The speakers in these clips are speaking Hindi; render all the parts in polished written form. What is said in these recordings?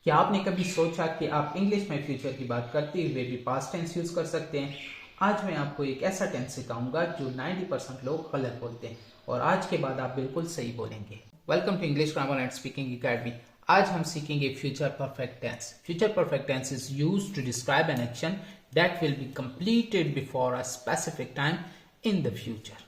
क्या आपने कभी सोचा कि आप इंग्लिश में फ्यूचर की बात करते हुए भी पास्ट टेंस यूज कर सकते हैं? आज मैं आपको एक ऐसा टेंस सिखाऊंगा जो 90% लोग गलत बोलते हैं और आज के बाद आप बिल्कुल सही बोलेंगे। Welcome to English grammar and speaking academy. आज हम सीखेंगे future perfect tense. Future perfect tense is used to describe an action that will be completed before a specific time in the future.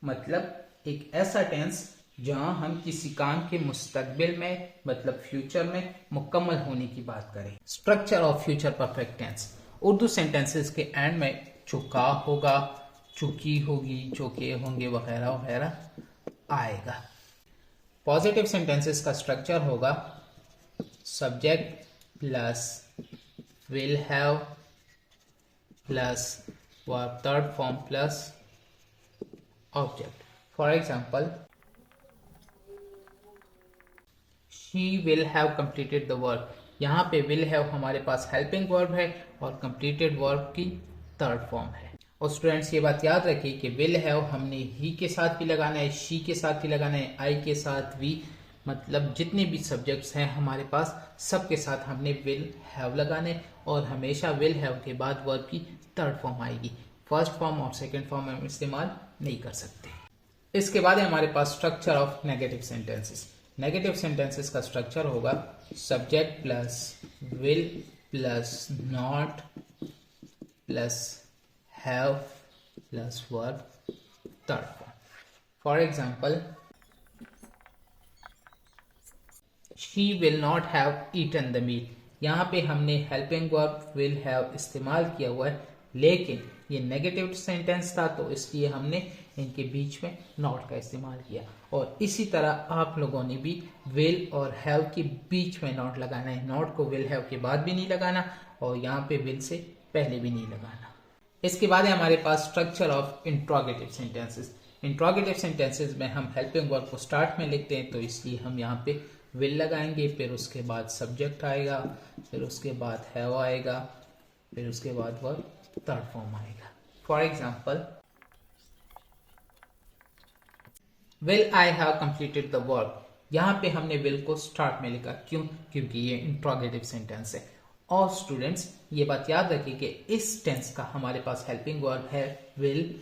मतलब एक ऐसा टेंस जहां हम किसी काम के मुस्तकबिल में मतलब फ्यूचर में मुकम्मल होने की बात करें। Structure of future perfect tense. Urdu sentences के एंड में चुका होगा, चुकी होगी, चुके होंगे वगैरह वगैरह आएगा। पॉजिटिव सेंटेंसेस का स्ट्रक्चर होगा subject plus will have plus verb third form plus object. For example, she will have completed the work। यहाँ पे will have हमारे पास हेल्पिंग वर्ब है और completed वर्ब की थर्ड फॉर्म है। और स्टूडेंट्स ये बात याद रखिए कि will have हमने he के साथ भी लगाना है, she के साथ भी लगाना है, I के साथ भी, मतलब जितने भी सब्जेक्ट्स हैं हमारे पास सबके साथ हमने will have लगाने और हमेशा will have के बाद वर्ब की थर्ड फॉर्म आएगी। फर्स्ट फॉर्म और सेकेंड फॉर्म हम इस्तेमाल नहीं कर सकते। इसके बाद है हमारे पास structure of negative sentences. Negative sentences का स्ट्रक्चर होगा subject plus will plus not plus have plus verb third form. For example, she will not have eaten the meal. यहाँ पे हमने हेल्पिंग वर्ब विल हैव इस्तेमाल किया हुआ है, लेकिन ये नेगेटिव सेंटेंस था तो इसलिए हमने इनके बीच में नॉट का इस्तेमाल किया। और इसी तरह आप लोगों ने भी विल और हैव के बीच में नॉट लगाना है। नॉट को विल हैव के बाद भी नहीं लगाना और यहाँ पे विल से पहले भी नहीं लगाना। इसके बाद है हमारे पास structure of interrogative sentences. Interrogative sentences में हम हेल्पिंग वर्ब को स्टार्ट में लिखते हैं तो इसलिए हम यहाँ पे विल लगाएंगे, फिर उसके बाद सब्जेक्ट आएगा, फिर उसके बाद हैव आएगा, फिर उसके बाद वर्ब थर्ड फॉर्म आएगा। For example, will I have completed the work. यहाँ पे हमने विल को स्टार्ट में लिखा, क्यों? क्योंकि ये इंट्रोगेटिव सेंटेंस है। और स्टूडेंट्स ये बात याद रखिए कि इस टेंस का हमारे पास हेल्पिंग वर्ब है विल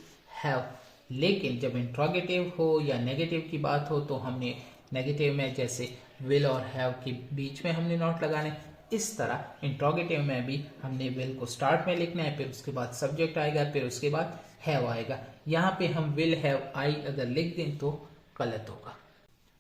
हैव, लेकिन जब इंट्रोगेटिव हो या नेगेटिव की बात हो तो हमने नेगेटिव में जैसे विल और हैव के बीच में हमने नॉट लगाने, इस तरह इंट्रोगेटिव में भी हमने विल को स्टार्ट में लिखना है, फिर उसके बाद सब्जेक्ट आएगा, फिर उसके बाद हैव आएगा। यहाँ पे हम विल हैव आई अगर लिख दें तो गलत होगा।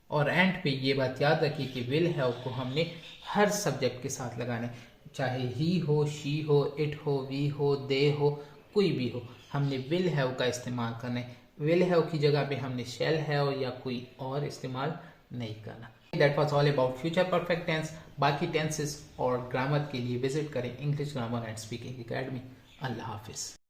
और एंड पे ये बात याद रखिए कि विल हैव को हमने हर सब्जेक्ट के साथ लगाना है, चाहे ही हो, शी हो, इट हो, वी हो, दे हो, कोई भी हो, हमने विल हैव का इस्तेमाल करना है। विल हैव की जगह पे हमने शैल हैव या कोई और इस्तेमाल नहीं करना। That was all about future perfect tense। बाकी टेंसेस और ग्रामर के लिए विजिट करें English grammar and speaking academy. Allah Hafiz.